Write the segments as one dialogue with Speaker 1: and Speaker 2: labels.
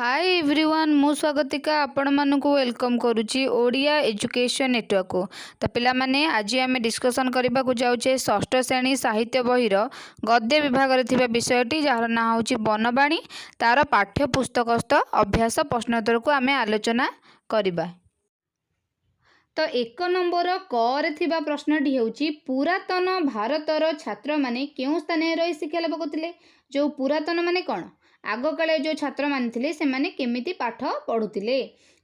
Speaker 1: Hi everyone मु स्वागतिका आपण मानकु welcome करुच्ची Odia education network को। तो पिला माने आज आम डिस्कसन करने को जाऊे षष्ठ श्रेणी साहित्य बहीर गद्य विभाग रे विषयटी जार ना हूँ बनवाणी तार पाठ्य पुस्तकस्थ अभ्यास प्रश्नोत्तर को आम आलोचना करवा। तो एक नंबर क रे प्रश्नटी होउची पुरातन भारतर छात्र माने केउ स्थान रही शिक्षा लाभ करथिले। जो पुरातन माने कौन आग काले जो छात्र माने थिले से माने केमिति पाठ पढ़ुथिले।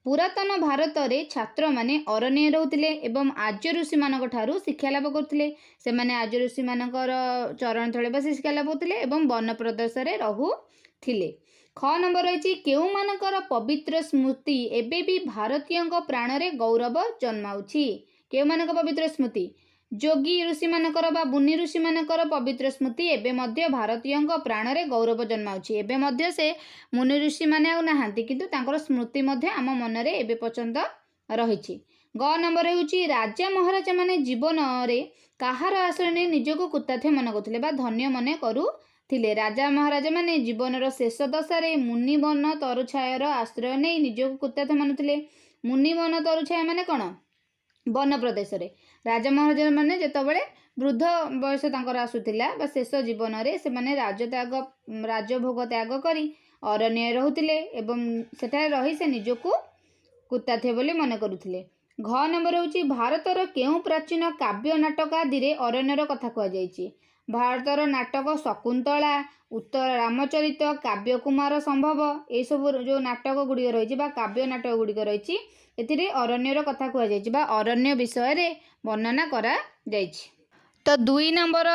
Speaker 1: पुरातन भारत रे छात्र माने अरण्य रहउथिले एवं आर्य ऋषि मानक ठारू शिक्षा लाभ करथिले। से माने आर्य ऋषि मानकर चरण तळे बसी शिक्षा लाभ करथिले एवं वन प्रदेश रे रहउथिले। ख नंबर रही केउ मानकर पवित्र स्मृति एबे भी भारतीय प्राण रे गौरव जन्माउछि। केउ मानक पवित्र स्मृति जोगी ऋषि मानकर बा बुनी ऋषि मानकर पवित्र स्मृति एबे मध्य भारतीय प्राण रे गौरव जन्माउछि। एबे मध्य से मुनि ऋषि माने आउ नाहांती किंतु तांकर स्मृति मध्य आम मन रे एबे पर्यंत रहिछि। ग नंबर हेउछि राजा महाराजा माने जीवन रे काहार आश्रय ने निजको कृतार्थ मन करथिले बा धन्य मने करू थिले। राजा महाराजा माने जीवन शेष दशा रे मुनि वन तरुछायर आश्रय नहीं निजको कृतार्थ मानुथिले। मुनि वन तरुछाया माने कौन वन प्रदेश रे राजा महाराजा माने जेतबेले वृद्ध बयस तांकर आसुथिला बा शेष जीवन रे से माने राजभोग त्याग करी अरण्य रहउथिले एवं सेठारे रही से निजको कृतार्थ बोली मन करुथिले। घ नंबर होउची भारतर केउ प्राचीन काव्य नाटक आदि रे अरण्यर कथा कह जायछि। भारतर नाटक शकुंतला उत्तर रामचरित काव्य कुमार संभव ये सब जो नाटक गुड़िक रही काव्य नाटक गुड़िक रही एथिरे अरण्यर कथा कह जायछि बा अरण्य विषय रे वर्णना करा जायछि। तो 2 नंबर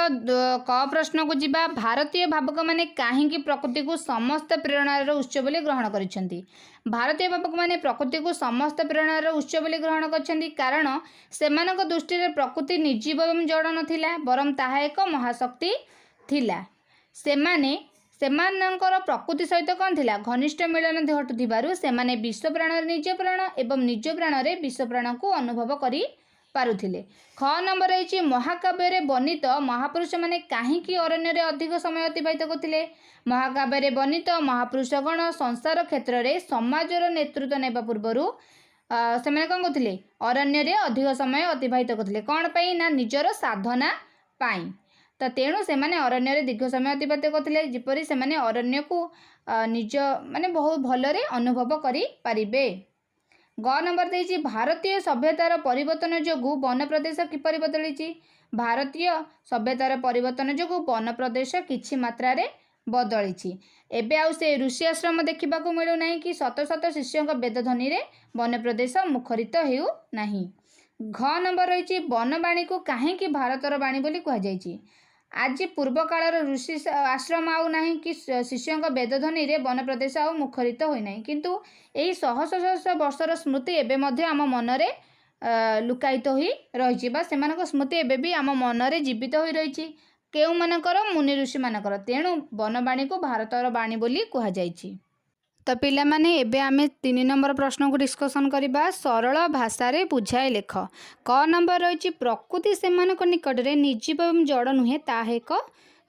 Speaker 1: क प्रश्न को जिबा भारतीय भावक माने काहेकि प्रकृति को समस्त प्रेरणार उत्स बोली ग्रहण करिसेंती। भारतीय भावक माने प्रकृति को समस्त प्रेरणार उत्स बोली ग्रहण करिसेंती कारण सेमानक दृष्टि रे प्रकृति निर्जीव एवं जड़ नथिला बरम ताहा एक महाशक्ति थिला। सेमानकर प्रकृति सहित कौन थिला घनिष्ठ मिलन घटुथिबारु सेमाने विश्व प्राण निज प्राण एवं निज प्राण रे विश्व प्राण को अनुभव करी पारुथिले। ख नंबर रही महाकाव्य रे वर्णित महापुरुष माने काहींकि अरण्य रे अधिक समय अतिबाहित करथिले। महाकाव्य रे वर्णित महापुरुषगण संसार क्षेत्र रे समाजर नेतृत्व नेबा पूर्वरु सेमाने कौन करथिले अरण्य रे अधिक समय अतिबाहित करथिले। कौन पई ना निजर साधना पाई। तो तेणु से माने अरण्य रे दीर्घ समय अतिबाहित करथिले जेपरि से माने अरण्य को निज माने बहुत भलरे अनुभव करि पारिबे। ग नंबर देछि भारतीय सभ्यतार परिवर्तन जोगु वन प्रदेश किपरि बदलिछि। भारतीय सभ्यतार परिवर्तन जोगु वन प्रदेश किछि मात्रा रे बदलिछि। एबे आउ से ऋषि आश्रम देखिबा को मिलु नाही कि शत शत शिष्यक वेदध्वनि रे वन प्रदेश मुखरित हेउ नाही। घ नंबर रही बनवाणी को काहेकि भारतर वाणी बोली कह जायछि। आज पूर्व कालर ऋषि आश्रम आउ नाही कि शिष्यों वेदध्वनि रे वन प्रदेश आउ मुखरित होई नाही किंतु एही सहस्र सहस्र वर्षर स्मृति एबे मध्य आम मनरे लुकायित होई रहिछि बा सेमानक स्मृति एबे भी आम मनरे जीवित होई रहिछि केउ मानकर मुनि ऋषि मानकर। तेणु बनवाणी को भारतर वाणी बोली कह जायछि। तो पिला माने एबे आमे 3 नंबर प्रश्न को डिस्कसन करिबा सरल भाषा रे बुझाए लेख। क नंबर रही प्रकृति सेमानक निकट रे निर्जीव एवं जड़ नुहे ताहा एक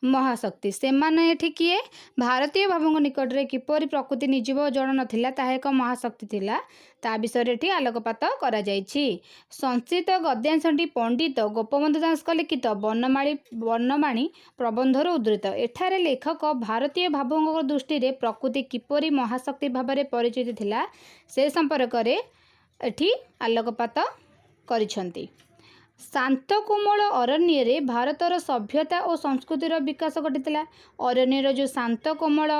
Speaker 1: महाशक्ति। सेमाने एठी किए भारतीय भावक निकट रे किपरि प्रकृति निर्जीव जड़ नथिला ताहा एक महाशक्ति थिला ता विषय रे एठी आलोकपात करा जायछि। संस्कृत गद्यांशटी पंडित गोपबंधु दास लिखित बनवाणी प्रबंधर उद्धृत। एठारे लेखक भारतीय भावक दृष्टि रे प्रकृति किपरि महाशक्ति भाव परिचित थिला से संपर्क रे एठी आलोकपात करिसंती। शांत कोमल अरण्य रे भारतर सभ्यता और संस्कृतिर विकास घटिला। अरण्यर जो शांत कोमल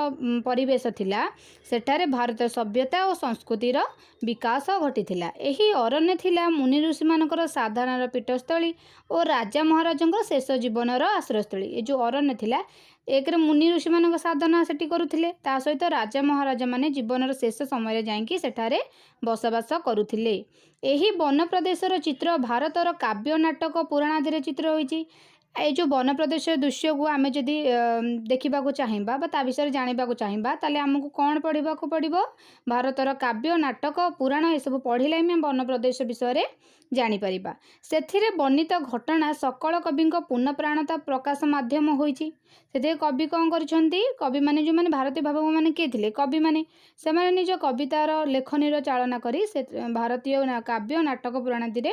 Speaker 1: परिवेश थिला सेठारे भारतर सभ्यता और संस्कृतिर विकास घटिला। एही अरण्य थिला मुनि ऋषि मानकर साधारण पीठस्थली और राजा महाराजंकर शेष जीवनर आश्रयस्थली। ये जो अरण्य थिला एक मुनि ऋषि मानक साधना सेठी करुथिले ता सहित राजा महाराजा माने जीवनर शेष समय जाइकी सेठारे बसवास करुथिले। एही वन प्रदेशर चित्र भारतर काव्य नाटक पुराण आदि चित्र होइछि। ए जो वन प्रदेश दृश्य को आम जदि देखा चाहिए ता विषय जानवाक चाहिए ताले आमको कौन पढ़ा पड़ो भारतर काव्य नाटक पुराण ये सब पढ़ले आम वन प्रदेश विषय जापर से वर्णित घटना सकल कवि पूर्ण प्राणता प्रकाश मध्यम होती कवि कौन कर कवि मैंने जो मैंने भारतीय भावक मैंने किए थे कवि मैंने से निज कवितार लेखनी चालना करी भारतीय काव्य नाटक पुराण दी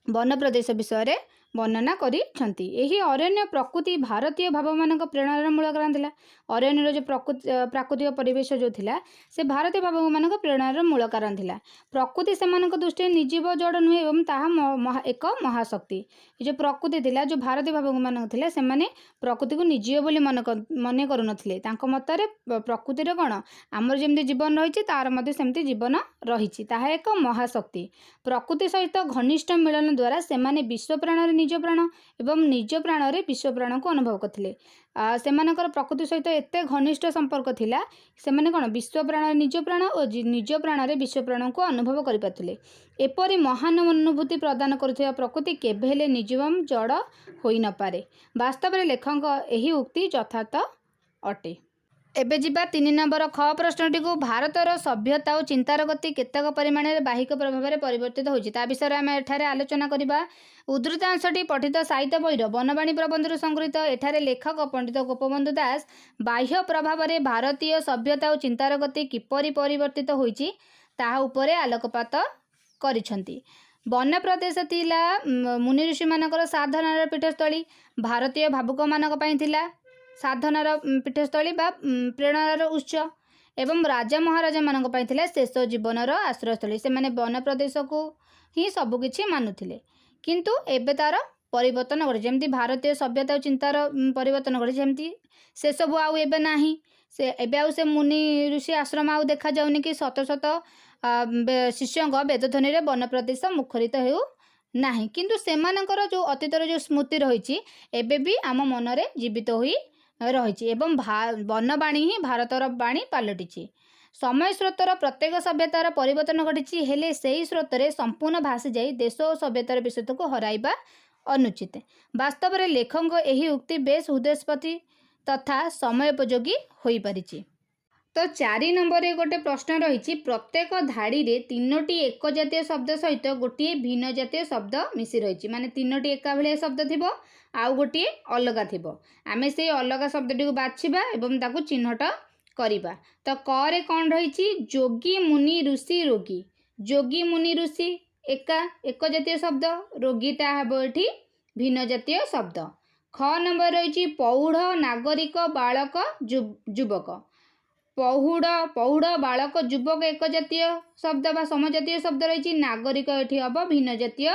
Speaker 1: वन प्रदेश विषय वर्णना करिसेंती। एही अरण्य प्रकृति भारतीय भाव मानक प्रेरणार मूल कारण थिला। अरण्यर जो प्राकृतिक परिवेश जो थिला से भारतीय भाव मानक प्रेरणार मूल कारण थिला। प्रकृति सेमानक दृष्टि निर्जीव जड़ नुहे एवं ताहा एक महाशक्ति। ये जो प्रकृति थिला जो भारतीय भाव मानक थिला से माने प्रकृति को निर्जीव बोली मन करू नथिले। तांको मतरे प्रकृतिर कौन आमर जेमती जीवन रही तार मध्य सेमती जीवन रही ताहा एक महाशक्ति। प्रकृति सहित घनिष्ठ मिलन द्वारा सेमाने विश्व प्राण निज प्राण एवं निज प्राण रे विश्व प्राण को अनुभव करथिले। सेमानकर प्रकृति सहित एते घनिष्ठ संपर्क थिला सेमाने कोन विश्व प्राण निज प्राण और निज प्राण रे विश्व प्राण को अनुभव करि पाथुले। एपरि महान अनुभूति प्रदान करुथिबा प्रकृति केभेले निर्जीवम जड़ होई न पारे। वास्तव में लेखक एही उक्ति यथार्थ अटे। एबे जिबा 3 नंबर ख प्रश्नटी को भारतर सभ्यता और चिंतार गति केतक परिमाण में बाहिक प्रभाव में परिवर्तित होती विषय आम एठारे आलोचना करबा। उद्धृतांशटी पठित साहित्य बहिर बनवाणी प्रबंधर संगृहीत। एठारे लेखक पंडित गोपबंधु दास बाह्य प्रभाव में भारतीय सभ्यता और चिंतार गति किपरि परिवर्तित होईची ताहा उपरे आलोकपात करिसेंती। वन प्रदेश थिला मुनि ऋषि मानकर साधनार पीठस्थली। भारतीय भावुक मानक पई थिला साधनार पीठस्थली बा प्रेरणार उत्स एवं राजा महाराजा मानक पई थिला शेष जीवनर आश्रयस्थली। से माने वन प्रदेश को ही सबकिछि मानुथिले किंतु एबे तार परिवर्तन घटे जेमती भारतीय सभ्यता और चिंतार परिवर्तन घटे जेमती से सब आउ एबे नाही। से एबे आउ से मुनि ऋषि आश्रम आउ देखा जाउनी कि शत शत शिष्यंक वेदध्वनि रे वन प्रदेश मुखरित हेउ नाही किंतु सेमानकर जो अतीतर जो स्मृति रही एबे भी आम मनरे जीवित होई रही एवं वनवाणी ही भारतर वाणी पलटि। समय स्रोतर प्रत्येक सभ्यतार परिवर्तन घटी हेले सेही स्रोतरे संपूर्ण भासी जाई देश और सभ्यतार विशेषता को हराइबा अनुचित। वास्तव में लेखक एही उक्ति बेस हृदयस्पति तथा समयोपयोगी होई परिछि। तो 4 नंबर रे गोटे प्रश्न रही प्रत्येक धाड़ी रे 3टी एक जातीय शब्द सहित गोटे भिन्न जातीय शब्द मिसी रही माने 3टी एका भलिया शब्द थिबो आउ गोटे अलगा थिबो। आमे से अलगा शब्दटी को बाछिबा एवं ताकू चिन्हट करिबा। तो क रे कोन रही जोगी मुनि ऋषि रोगी। जोगी मुनि ऋषि एक जातीय शब्द रोगीटा हेबो एठी भिन्न जातीय शब्द। ख नंबर रही पौढ़ नागरिक बालक युवक। पौढ़ बालक युवक एक जातीय शब्द बा समजातीय शब्द रही। नागरिक एठी हम भिन्न जातीय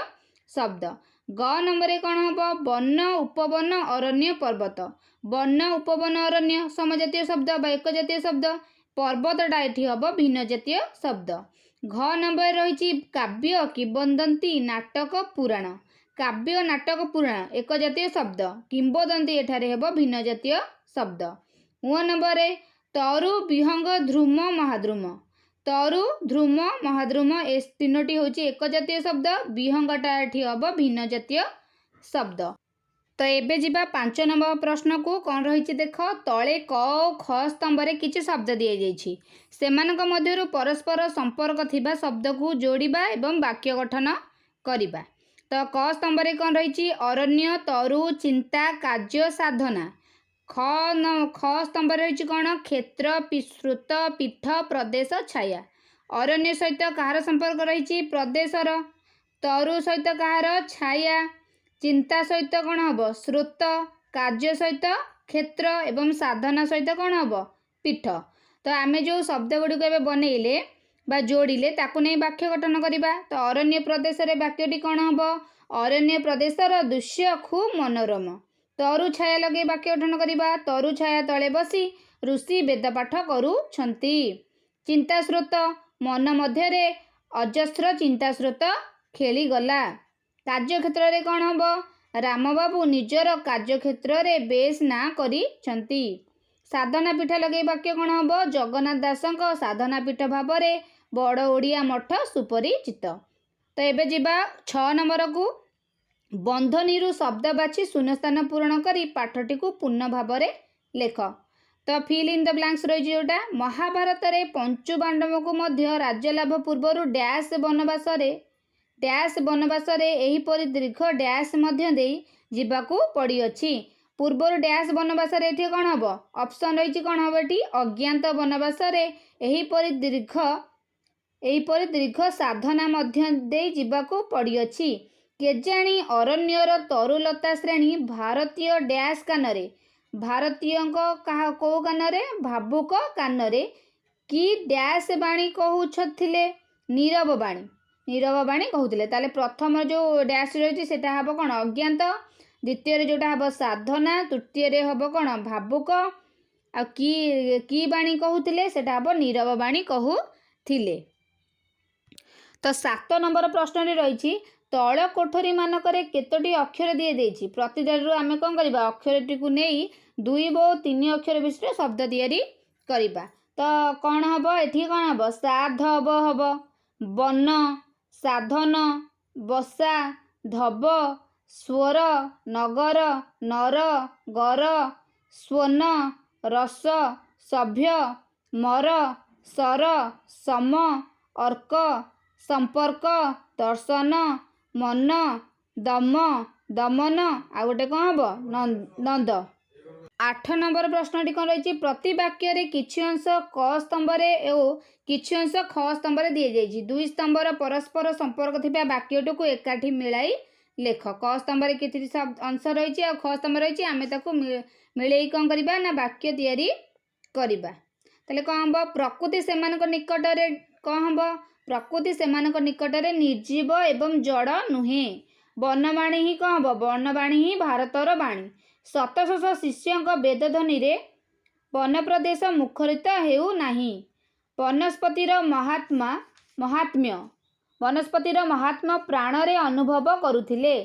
Speaker 1: शब्द। ग नंबर कौन हम वन उपवन अरण्य पर्वत। वन उपवन अरण्य समजातीय शब्द बा एक जातीय शब्द। पर्वतटा एठी हम भिन्न जातीय शब्द। घ नंबर रही काव्य किंबदंती नाटक पुराण। काव्य नाटक पुराण एक जातीय शब्द। किंबदंती एठारे हेब भिन्न जातीय शब्द। उ नंबर तरु विहंग ध्रुम महाद्रुम। तरु ध्रुम महाद्रुम ए 3टी होची एक जातीय शब्द। विहंगटा एठी हम भिन्न जातीय शब्द। तो एबे जिबा 5 नंबर प्रश्न को कौन रही देख तले क और ख स्तंभ रे किछि शब्द दिए जाइछि सेमानक मध्यरु परस्पर संपर्क थिबा शब्द को जोड़िबा एवं वाक्य गठन करिबा। तो क स्तंभ रे कौन रही अरण्य तरु चिंता कार्य साधना। ख स्तंभ रही कौन क्षेत्र श्रुत पीठ प्रदेश छाया। अरण्य सहित कहार संपर्क रही प्रदेशर। तरु सहित कहार छाया। चिंता सहित कौन हम श्रुत। कार्य सहित क्षेत्र एवं साधना सहित कौन हम पीठ। तो आमे जो शब्द गुड़ी को बनइले बा जोड़िले ताकू नहीं वाक्य गठन करिबा। तो अरण्य प्रदेश रे वाक्यटी कौन हम अरण्य प्रदेशर दृश्य खूब मनोरम। तरु छाया लगे वाक्य गठन करिबा। तरु छाया तले बसी ऋषि वेद पाठ करुछंती। चिंता स्रोत मन मध्यरे अजस्र चिंता स्रोत खेली गला। कार्य क्षेत्र रे कौन हम राम बाबू निजर कार्य क्षेत्र रे बेस ना करिछंती। साधना पीठ लगे वाक्य कौन हम जगन्नाथ दासंक साधना पीठ भाव में बड़ ओडिया मठ सुपरिचित। तो एबे जिबा 6 नंबर को बंधनीरु शब्द बाछि शून्यस्थान पूरण करी पाठटी को पूर्ण भाव में लेख। तो फिल इन द ब्लैंक्स रही जोटा महाभारत रे पंचु पांडव को मध्य राज्य लाभ पूर्वर डैश बनवास रे एही परि दीर्घ डैश मध्य देई जिबाकू पड़ी अछि। पूर्वर डैश बनवास रे एठी कोन हबो ऑप्शन रही कोन हबो एठी अज्ञात बनवास रे एही परि दीर्घ साधना मध्य देई जिबाकू पड़ी अछि। केजाणी अरण्यर तरुलता श्रेणी भारतीय डैश कानरे भारतीय को कानरे भावुक कानरे कि डैश बाणी कहूले नीरव बाणी कहूले। ताले प्रथम जो डैश रही सेटा हम कौन अज्ञात, द्वितीय जोटा हम साधना, तृतीय हम कौन भावुक आ की बाणी कहूले सेटा हम नीरव बाणी कहूले। तो 7 नंबर प्रश्न रही तल कोठरी मानकरे केतोटी अक्षर दिए देछि प्रतिदारू आमे कौन करबा अक्षरटी को नहीं 2 व 3 अक्षर विशिष्ट शब्द तैयारी करबा। तो कौन हम एठी कौन हम साधव हम वन साधन बसा धब स्वर नगर नर गर स्वर्ण रस सभ्य मर सर सम अर्क संपर्क दर्शन मन दम दमन आ गोटे कौन हम नंद। 8 नंबर प्रश्नटी कौन रही प्रति वाक्य किछि अंश क स्तंभ और किछि अंश ख स्तंभ दि जाइए। 2 स्तंभर परस्पर संपर्क थिबा वाक्यटी को एकाठी मिलाई लेख। क स्तंभ किछि अंश रही और ख स्तंभ रही आमे ताकू मिलाई कौन करबा ना वाक्य तैयारी करबा। ताले कौन हम प्रकृति सेमानक निकटरे कौन हम प्रकृति सेमानक निकटरे निर्जीव एवं जड़ नुहे। वनवाणी ही कौन हम वनवाणी ही भारतर वाणी। शत शत शिष्यों वेदध्वनि रे वन प्रदेश मुखरित हेउ नाही। वनस्पतिर महात्म्य प्राण रे अनुभव करुथिले।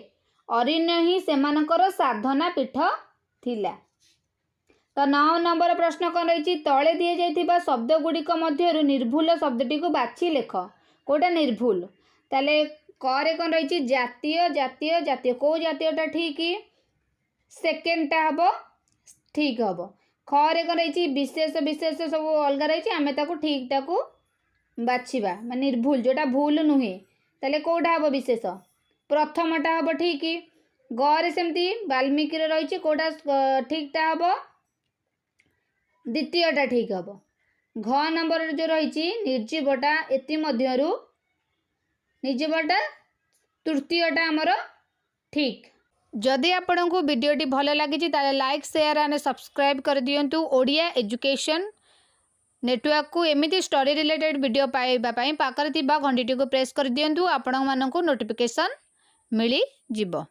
Speaker 1: अरण्य ही सेमानकर साधना पीठ थिला। तो 9 नंबर प्रश्न कौन रही तले दिए जाइथिबा शब्द गुड़िक मध्यरु निर्भुल शब्दटी को बाछि लेख। कोटा निर्भुल ताले करे कौन रही जातीय जातीय जातीय को जातीयटा ठीक सेकेंडटा हम ठीक हम। खरे कौन रही विशेष विशेष सब अलग रही आमे ताकू ठीक टाकू बाछिबा माने निर्भुल जोटा भूल नुहे ताले कोटा हम विशेष प्रथमटा हम ठीक। गरे सेमती वाल्मीकि रही कोटा ठीकटा हम द्वितीयटा ठीक हम। घ नंबर जो रही निर्जीवटा एति मध्यरु निर्जीवटा तृतीयटा आमर ठीक। जदि आपको वीडियोटी भल लगी ताले लाइक शेयर एंड सब्सक्राइब कर दियंतु। ओडिया एजुकेशन नेटवर्क को एमिति स्टडी रिलेटेड वीडियो पाइबा पाखरे थिबा घंटीटी को प्रेस कर दियंतु। आपण मानकु नोटिफिकेशन मिली जिवो।